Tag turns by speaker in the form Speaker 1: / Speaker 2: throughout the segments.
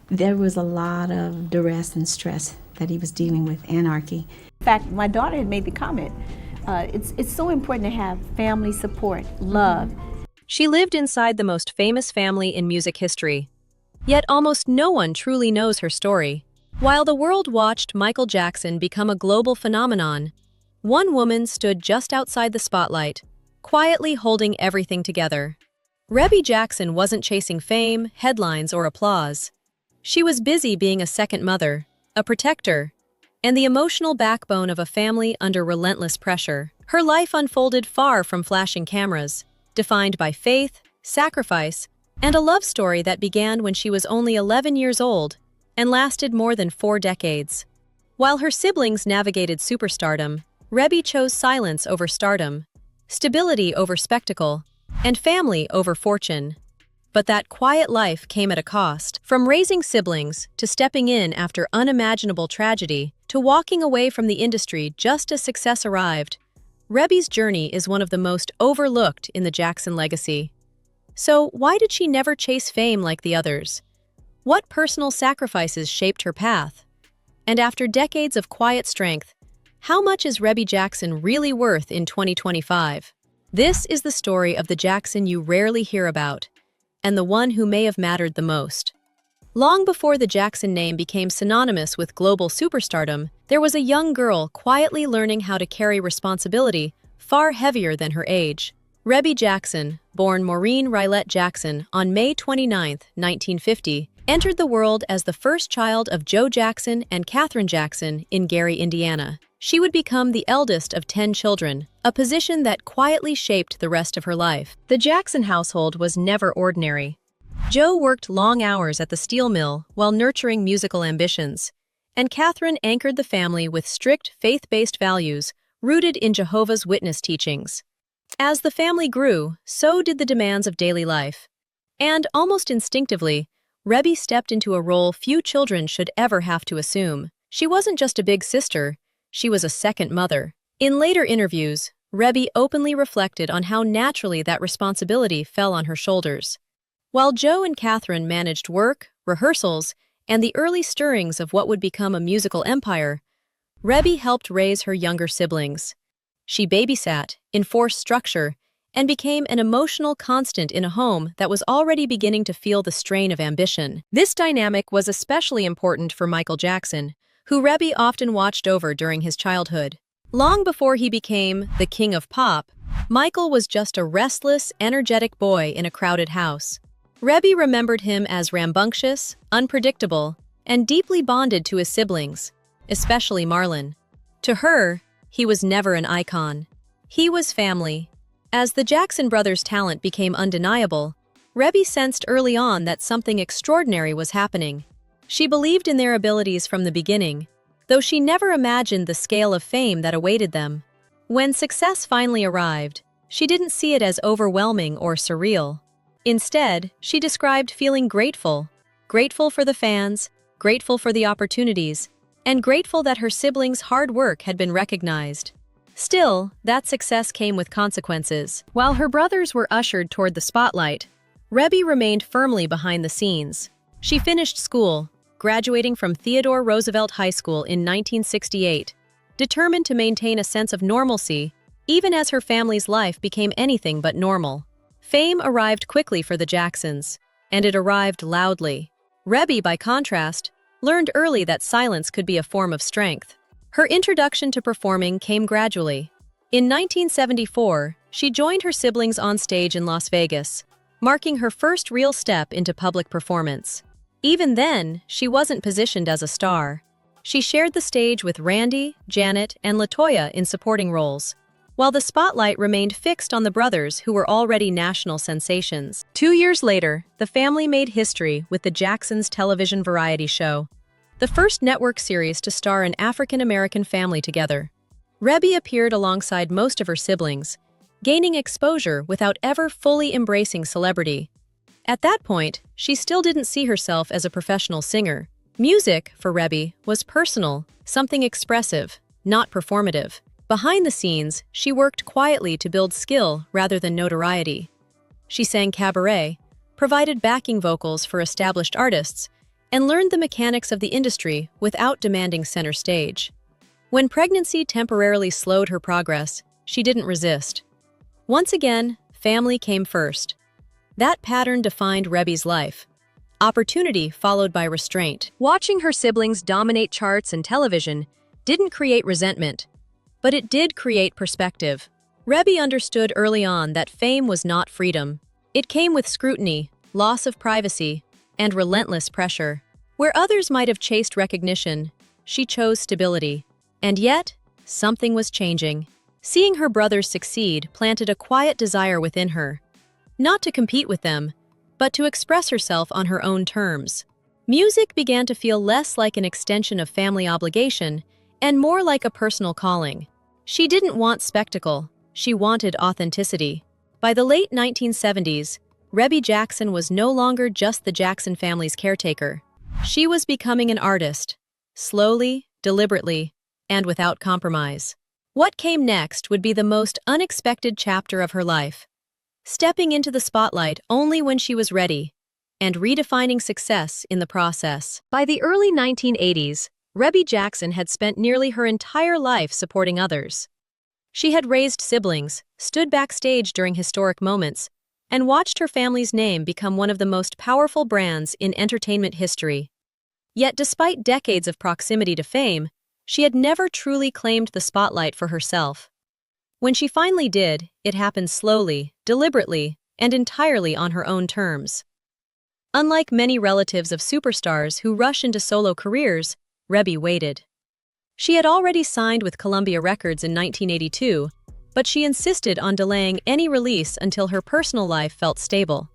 Speaker 1: There was a lot of duress and stress that he was dealing with, anarchy.
Speaker 2: In fact, my daughter had made the comment, it's so important to have family support, love.
Speaker 3: She lived inside the most famous family in music history. Yet almost no one truly knows her story. While the world watched Michael Jackson become a global phenomenon, one woman stood just outside the spotlight, quietly holding everything together. Rebbie Jackson wasn't chasing fame, headlines, or applause. She was busy being a second mother, a protector, and the emotional backbone of a family under relentless pressure. Her life unfolded far from flashing cameras, defined by faith, sacrifice, and a love story that began when she was only 11 years old and lasted more than 4 decades. While her siblings navigated superstardom, Rebbie chose silence over stardom, stability over spectacle, and family over fortune. But that quiet life came at a cost. From raising siblings, to stepping in after unimaginable tragedy, to walking away from the industry just as success arrived, Rebbie's journey is one of the most overlooked in the Jackson legacy. So why did she never chase fame like the others? What personal sacrifices shaped her path? And after decades of quiet strength, how much is Rebbie Jackson really worth in 2025? This is the story of the Jackson you rarely hear about, and the one who may have mattered the most. Long before the Jackson name became synonymous with global superstardom, there was a young girl quietly learning how to carry responsibility far heavier than her age. Rebbie Jackson, born Maureen Rylette Jackson on May 29, 1950, entered the world as the first child of Joe Jackson and Katherine Jackson in Gary, Indiana. She would become the eldest of 10 children, a position that quietly shaped the rest of her life. The Jackson household was never ordinary. Joe worked long hours at the steel mill while nurturing musical ambitions, and Katherine anchored the family with strict faith-based values rooted in Jehovah's Witness teachings. As the family grew, so did the demands of daily life. And almost instinctively, Rebbie stepped into a role few children should ever have to assume. She wasn't just a big sister, she was a second mother. In later interviews, Rebbie openly reflected on how naturally that responsibility fell on her shoulders. While Joe and Katherine managed work, rehearsals, and the early stirrings of what would become a musical empire, Rebbie helped raise her younger siblings. She babysat, enforced structure, and became an emotional constant in a home that was already beginning to feel the strain of ambition. This dynamic was especially important for Michael Jackson, who Rebbie often watched over during his childhood. Long before he became the king of pop, Michael was just a restless, energetic boy in a crowded house. Rebbie remembered him as rambunctious, unpredictable, and deeply bonded to his siblings, especially Marlon. To her, he was never an icon. He was family. As the Jackson brothers' talent became undeniable, Rebbie sensed early on that something extraordinary was happening. She believed in their abilities from the beginning, though she never imagined the scale of fame that awaited them. When success finally arrived, she didn't see it as overwhelming or surreal. Instead, she described feeling grateful. Grateful for the fans, grateful for the opportunities, and grateful that her siblings' hard work had been recognized. Still, that success came with consequences. While her brothers were ushered toward the spotlight, Rebbie remained firmly behind the scenes. She finished school, graduating from Theodore Roosevelt High School in 1968, determined to maintain a sense of normalcy, even as her family's life became anything but normal. Fame arrived quickly for the Jacksons, and it arrived loudly. Rebbie, by contrast, learned early that silence could be a form of strength. Her introduction to performing came gradually. In 1974, she joined her siblings on stage in Las Vegas, marking her first real step into public performance. Even then, she wasn't positioned as a star. She shared the stage with Randy, Janet, and LaToya in supporting roles, while the spotlight remained fixed on the brothers who were already national sensations. 2 years later, the family made history with the Jacksons' television variety show, the first network series to star an African-American family together. Rebbie appeared alongside most of her siblings, gaining exposure without ever fully embracing celebrity. At that point, she still didn't see herself as a professional singer. Music, for Rebbie, was personal, something expressive, not performative. Behind the scenes, she worked quietly to build skill rather than notoriety. She sang cabaret, provided backing vocals for established artists, and learned the mechanics of the industry without demanding center stage. When pregnancy temporarily slowed her progress, she didn't resist. Once again, family came first. That pattern defined Rebbie's life. Opportunity followed by restraint. Watching her siblings dominate charts and television didn't create resentment, but it did create perspective. Rebbie understood early on that fame was not freedom. It came with scrutiny, loss of privacy, and relentless pressure. Where others might have chased recognition, she chose stability. And yet, something was changing. Seeing her brothers succeed planted a quiet desire within her. Not to compete with them, but to express herself on her own terms. Music began to feel less like an extension of family obligation and more like a personal calling. She didn't want spectacle, she wanted authenticity. By the late 1970s, Rebbie Jackson was no longer just the Jackson family's caretaker. She was becoming an artist, slowly, deliberately, and without compromise. What came next would be the most unexpected chapter of her life. Stepping into the spotlight only when she was ready, and redefining success in the process. By the early 1980s, Rebbie Jackson had spent nearly her entire life supporting others. She had raised siblings, stood backstage during historic moments, and watched her family's name become one of the most powerful brands in entertainment history. Yet despite decades of proximity to fame, she had never truly claimed the spotlight for herself. When she finally did, it happened slowly, deliberately, and entirely on her own terms. Unlike many relatives of superstars who rush into solo careers, Rebbie waited. She had already signed with Columbia Records in 1982, but she insisted on delaying any release until her personal life felt stable.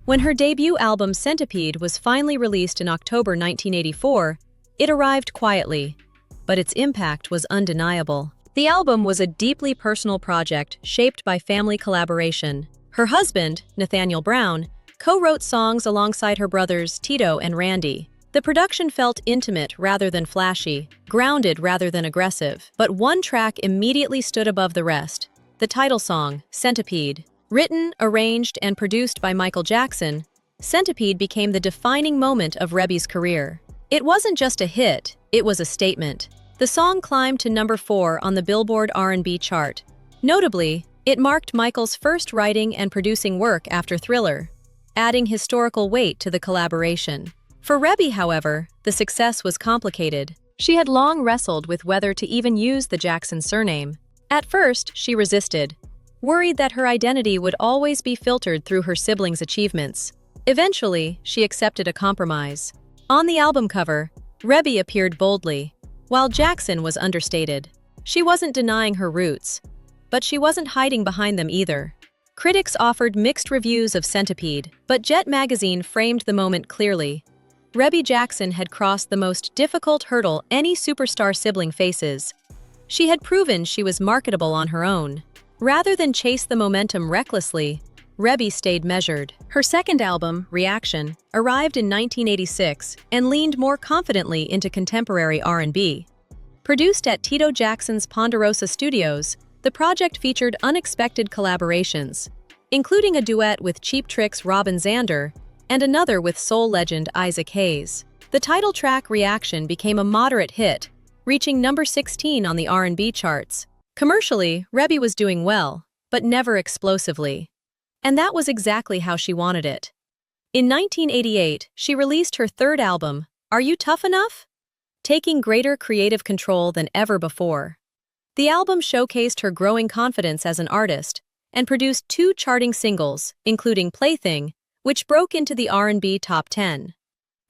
Speaker 3: When her debut album Centipede was finally released in October 1984, it arrived quietly, but its impact was undeniable. The album was a deeply personal project shaped by family collaboration. Her husband, Nathaniel Brown, co-wrote songs alongside her brothers Tito and Randy. The production felt intimate rather than flashy, grounded rather than aggressive. But one track immediately stood above the rest: the title song, Centipede. Written, arranged, and produced by Michael Jackson, Centipede became the defining moment of Rebbie's career. It wasn't just a hit, it was a statement. The song climbed to number 4 on the Billboard R&B chart. Notably, it marked Michael's first writing and producing work after Thriller, adding historical weight to the collaboration. For Rebbie, however, the success was complicated. She had long wrestled with whether to even use the Jackson surname. At first, she resisted, worried that her identity would always be filtered through her siblings' achievements. Eventually, she accepted a compromise. On the album cover, Rebbie appeared boldly, while Jackson was understated. She wasn't denying her roots, but she wasn't hiding behind them either. Critics offered mixed reviews of Centipede, but Jet magazine framed the moment clearly. Rebbie Jackson had crossed the most difficult hurdle any superstar sibling faces. She had proven she was marketable on her own. Rather than chase the momentum recklessly, Rebbie stayed measured. Her second album, Reaction, arrived in 1986 and leaned more confidently into contemporary R&B. Produced at Tito Jackson's Ponderosa Studios, the project featured unexpected collaborations, including a duet with Cheap Trick's Robin Zander and another with soul legend Isaac Hayes. The title track Reaction became a moderate hit, reaching number 16 on the R&B charts. Commercially, Rebbie was doing well, but never explosively. And that was exactly how she wanted it. In 1988, she released her third album, Are You Tough Enough?, taking greater creative control than ever before. The album showcased her growing confidence as an artist and produced 2 charting singles, including Plaything, which broke into the R&B top 10.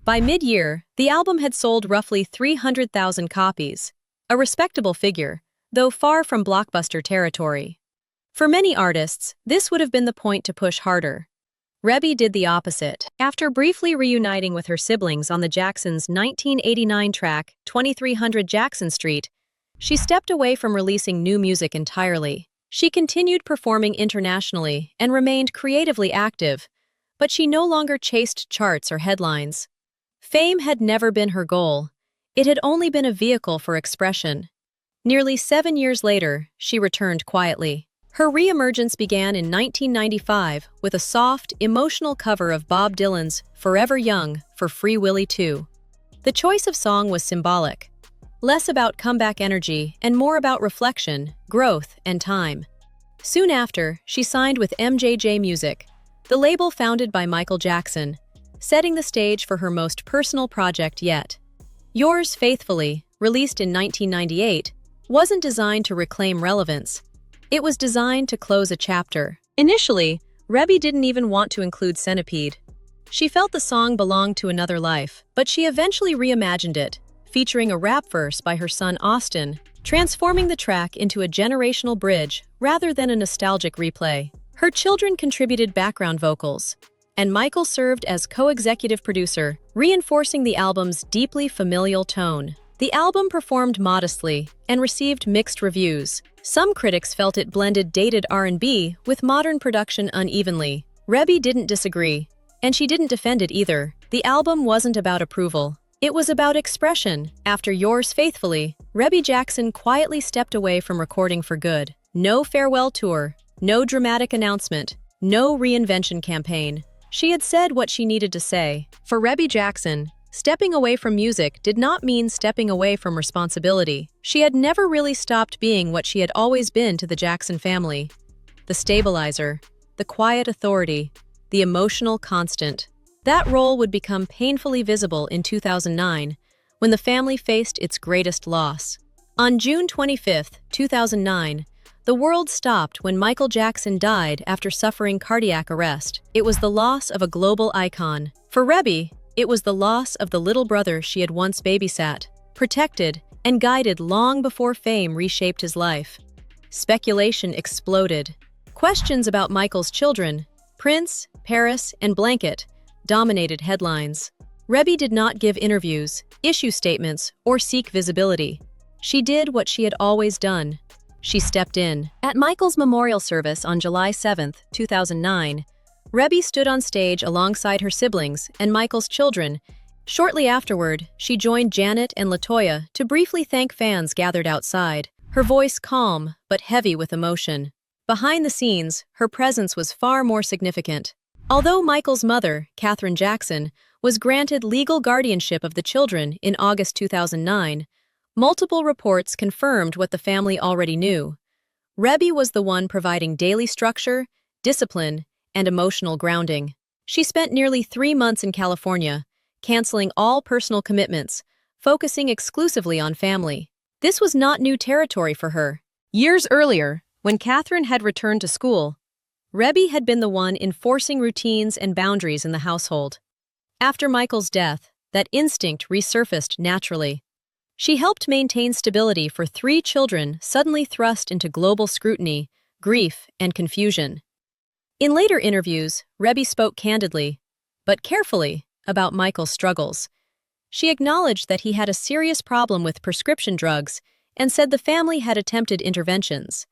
Speaker 3: By mid-year, the album had sold roughly 300,000 copies, a respectable figure, though far from blockbuster territory. For many artists, this would have been the point to push harder. Rebbie did the opposite. After briefly reuniting with her siblings on the Jacksons' 1989 track, 2300 Jackson Street, she stepped away from releasing new music entirely. She continued performing internationally and remained creatively active, but she no longer chased charts or headlines. Fame had never been her goal. It had only been a vehicle for expression. Nearly 7 years later, she returned quietly. Her re-emergence began in 1995 with a soft, emotional cover of Bob Dylan's Forever Young for Free Willy 2. The choice of song was symbolic, less about comeback energy and more about reflection, growth, and time. Soon after, she signed with MJJ Music, the label founded by Michael Jackson, setting the stage for her most personal project yet. Yours Faithfully, released in 1998, wasn't designed to reclaim relevance. It was designed to close a chapter. Initially, Rebbie didn't even want to include Centipede. She felt the song belonged to another life, but she eventually reimagined it, featuring a rap verse by her son Austin, transforming the track into a generational bridge rather than a nostalgic replay. Her children contributed background vocals, and Michael served as co-executive producer, reinforcing the album's deeply familial tone. The album performed modestly and received mixed reviews. Some critics felt it blended dated R&B with modern production unevenly. Rebbie didn't disagree, and she didn't defend it either. The album wasn't about approval. It was about expression. After Yours Faithfully, Rebbie Jackson quietly stepped away from recording for good. No farewell tour, no dramatic announcement, no reinvention campaign. She had said what she needed to say. For Rebbie Jackson, stepping away from music did not mean stepping away from responsibility. She had never really stopped being what she had always been to the Jackson family: the stabilizer, the quiet authority, the emotional constant. That role would become painfully visible in 2009, when the family faced its greatest loss. On June 25, 2009, the world stopped when Michael Jackson died after suffering cardiac arrest. It was the loss of a global icon. For Rebbie, it was the loss of the little brother she had once babysat, protected, and guided long before fame reshaped his life. Speculation exploded. Questions about Michael's children, Prince, Paris, and Blanket, dominated headlines. Rebbie did not give interviews, issue statements, or seek visibility. She did what she had always done. She stepped in. At Michael's memorial service on July 7, 2009, Rebbie stood on stage alongside her siblings and Michael's children. Shortly afterward, she joined Janet and LaToya to briefly thank fans gathered outside, her voice calm but heavy with emotion. Behind the scenes, her presence was far more significant. Although Michael's mother, Catherine Jackson, was granted legal guardianship of the children in August 2009, multiple reports confirmed what the family already knew. Rebbie was the one providing daily structure, discipline, and emotional grounding. She spent nearly 3 months in California, canceling all personal commitments, focusing exclusively on family. This was not new territory for her. Years earlier, when Catherine had returned to school, Rebbie had been the one enforcing routines and boundaries in the household. After Michael's death, that instinct resurfaced naturally. She helped maintain stability for 3 children suddenly thrust into global scrutiny, grief, and confusion. In later interviews, Rebbie spoke candidly, but carefully, about Michael's struggles. She acknowledged that he had a serious problem with prescription drugs and said the family had attempted interventions.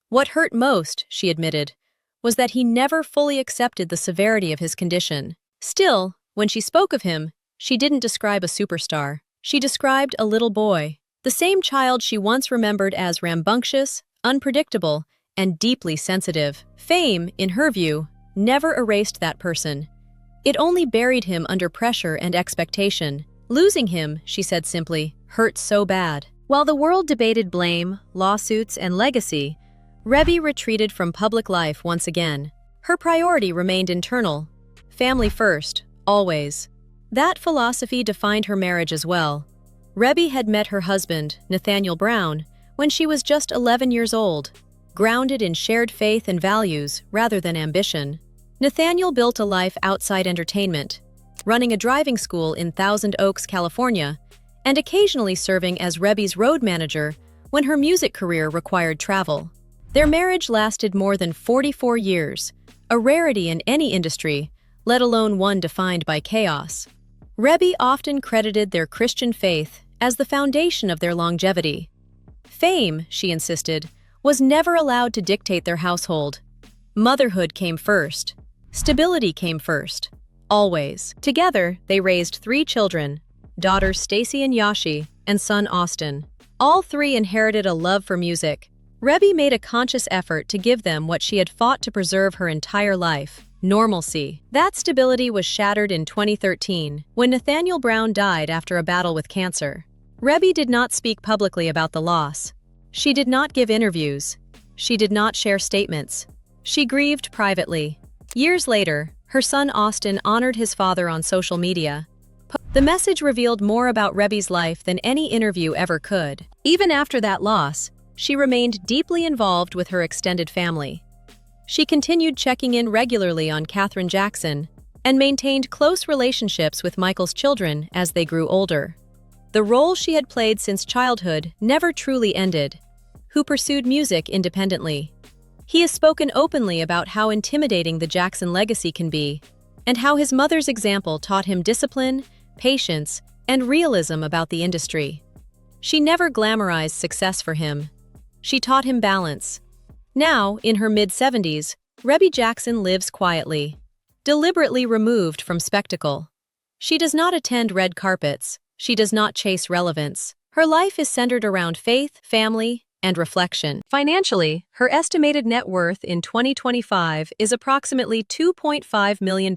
Speaker 3: What hurt most, she admitted, was that he never fully accepted the severity of his condition. Still, when she spoke of him, she didn't describe a superstar. She described a little boy, the same child she once remembered as rambunctious, unpredictable, and deeply sensitive. Fame, in her view, never erased that person. It only buried him under pressure and expectation. Losing him, she said simply, hurt so bad. While the world debated blame, lawsuits, and legacy, Rebbie retreated from public life once again. Her priority remained internal. Family first, always. That philosophy defined her marriage as well. Rebbie had met her husband, Nathaniel Brown, when she was just 11 years old, grounded in shared faith and values rather than ambition. Nathaniel built a life outside entertainment, running a driving school in Thousand Oaks, California, and occasionally serving as Rebbie's road manager when her music career required travel. Their marriage lasted more than 44 years, a rarity in any industry, let alone one defined by chaos. Rebbie often credited their Christian faith as the foundation of their longevity. Fame, she insisted, was never allowed to dictate their household. Motherhood came first. Stability came first. Always. Together, they raised 3 children, daughters Stacy and Yashi, and son Austin. All 3 inherited a love for music. Rebbie made a conscious effort to give them what she had fought to preserve her entire life: normalcy. That stability was shattered in 2013 when Nathaniel Brown died after a battle with cancer. Rebbie did not speak publicly about the loss. She did not give interviews. She did not share statements. She grieved privately. Years later, her son Austin honored his father on social media. The message revealed more about Rebbie's life than any interview ever could. Even after that loss, she remained deeply involved with her extended family. She continued checking in regularly on Catherine Jackson and maintained close relationships with Michael's children as they grew older. The role she had played since childhood never truly ended. Who pursued music independently. He has spoken openly about how intimidating the Jackson legacy can be, and how his mother's example taught him discipline, patience, and realism about the industry. She never glamorized success for him. She taught him balance. Now, in her mid-70s, Rebbie Jackson lives quietly, deliberately removed from spectacle. She does not attend red carpets. She does not chase relevance. Her life is centered around faith, family, and reflection. Financially, her estimated net worth in 2025 is approximately $2.5 million.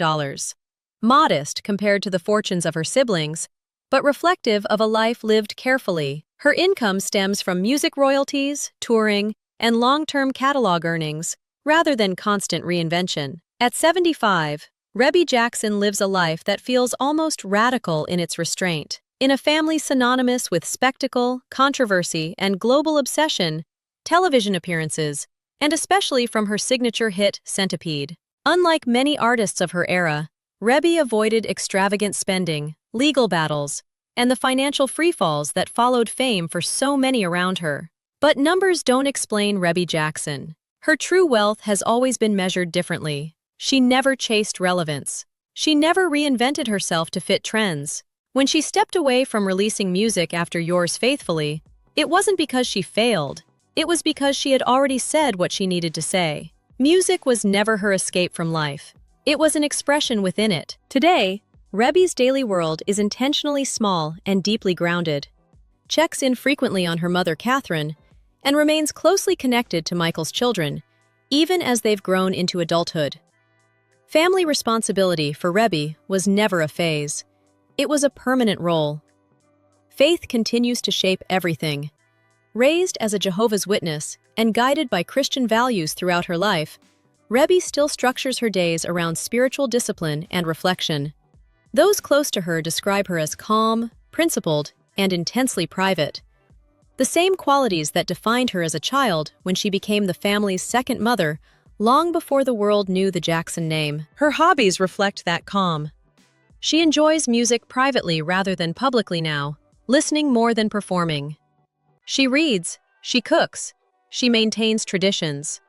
Speaker 3: Modest compared to the fortunes of her siblings, but reflective of a life lived carefully. Her income stems from music royalties, touring, and long-term catalog earnings, rather than constant reinvention. At 75, Rebbie Jackson lives a life that feels almost radical in its restraint. In a family synonymous with spectacle, controversy, and global obsession, television appearances, and especially from her signature hit, Centipede. Unlike many artists of her era, Rebbie avoided extravagant spending, legal battles, and the financial freefalls that followed fame for so many around her. But numbers don't explain Rebbie Jackson. Her true wealth has always been measured differently. She never chased relevance. She never reinvented herself to fit trends. When she stepped away from releasing music after Yours Faithfully, it wasn't because she failed. It was because she had already said what she needed to say. Music was never her escape from life. It was an expression within it. Today, Rebbie's daily world is intentionally small and deeply grounded. Checks in frequently on her mother Catherine, and remains closely connected to Michael's children, even as they've grown into adulthood. Family responsibility for Rebbie was never a phase. It was a permanent role. Faith continues to shape everything. Raised as a Jehovah's Witness and guided by Christian values throughout her life, Rebbie still structures her days around spiritual discipline and reflection. Those close to her describe her as calm, principled, and intensely private. The same qualities that defined her as a child when she became the family's second mother long before the world knew the Jackson name. Her hobbies reflect that calm. She enjoys music privately rather than publicly now, listening more than performing. She reads, she cooks, she maintains traditions.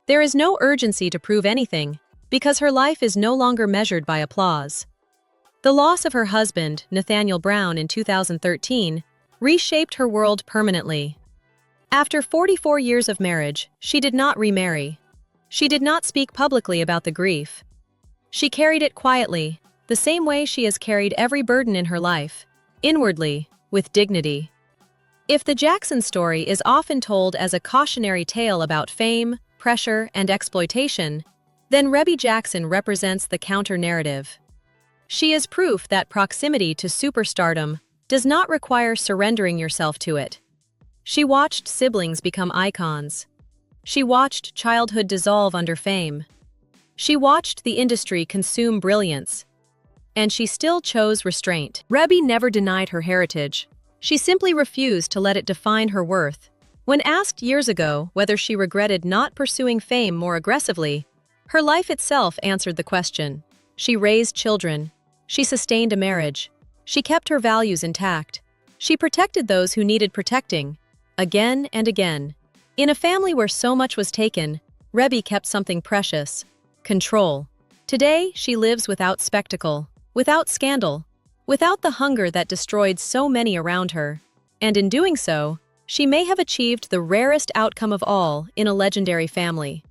Speaker 3: There is no urgency to prove anything, because her life is no longer measured by applause. The loss of her husband, Nathaniel Brown, in 2013, reshaped her world permanently. After 44 years of marriage, she did not remarry. She did not speak publicly about the grief. She carried it quietly, the same way she has carried every burden in her life, inwardly, with dignity. If the Jackson story is often told as a cautionary tale about fame, pressure, and exploitation, then Rebbie Jackson represents the counter-narrative. She is proof that proximity to superstardom does not require surrendering yourself to it. She watched siblings become icons. She watched childhood dissolve under fame. She watched the industry consume brilliance. And she still chose restraint. Rebbie never denied her heritage. She simply refused to let it define her worth. When asked years ago whether she regretted not pursuing fame more aggressively, her life itself answered the question. She raised children. She sustained a marriage. She kept her values intact. She protected those who needed protecting, again and again. In a family where so much was taken, Rebbie kept something precious: control. Today, she lives without spectacle, without scandal, without the hunger that destroyed so many around her. And in doing so, she may have achieved the rarest outcome of all in a legendary family: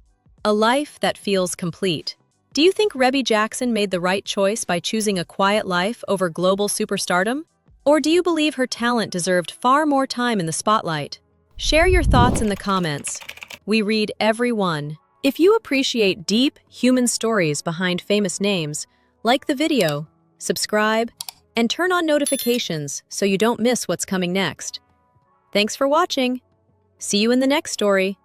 Speaker 3: a life that feels complete. Do you think Rebbie Jackson made the right choice by choosing a quiet life over global superstardom? Or do you believe her talent deserved far more time in the spotlight? Share your thoughts in the comments. We read every one. If you appreciate deep, human stories behind famous names, like the video, subscribe, and turn on notifications so you don't miss what's coming next. Thanks for watching. See you in the next story.